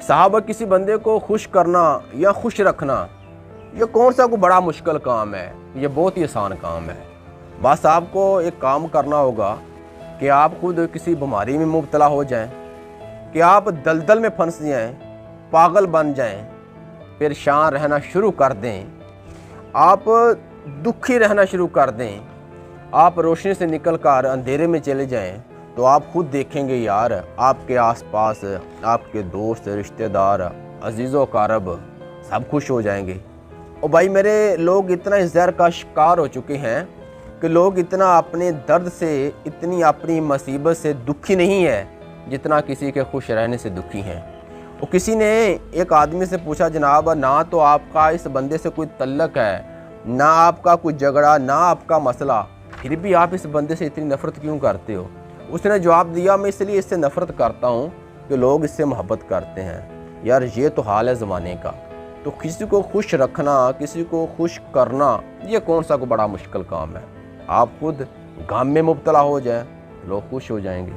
साहब किसी बंदे को खुश करना या खुश रखना, ये कौन सा कोई बड़ा मुश्किल काम है, ये बहुत ही आसान काम है। बस आपको एक काम करना होगा कि आप खुद किसी बीमारी में मुब्तला हो जाएं, कि आप दलदल में फंस जाएं, पागल बन जाएं, परेशान रहना शुरू कर दें, आप दुखी रहना शुरू कर दें, आप रोशनी से निकल कर अंधेरे में चले जाएं, तो आप खुद देखेंगे यार आपके आसपास आपके दोस्त, रिश्तेदार, अजीज़ो कारब सब खुश हो जाएंगे। और भाई मेरे लोग इतना इस जहर का शिकार हो चुके हैं कि लोग इतना अपने दर्द से, इतनी अपनी मुसीबत से दुखी नहीं है जितना किसी के खुश रहने से दुखी हैं। और किसी ने एक आदमी से पूछा, जनाब ना तो आपका इस बंदे से कोई तल्लक है, ना आपका कोई झगड़ा, ना आपका मसला, फिर भी आप इस बंदे से इतनी नफ़रत क्यों करते हो? उसने जवाब दिया, मैं इसलिए इससे नफ़रत करता हूँ कि लोग इससे मोहब्बत करते हैं। यार ये तो हाल है ज़माने का। तो किसी को खुश रखना, किसी को खुश करना, ये कौन सा कोई बड़ा मुश्किल काम है। आप खुद गम में मुब्तला हो जाए, लोग खुश हो जाएंगे।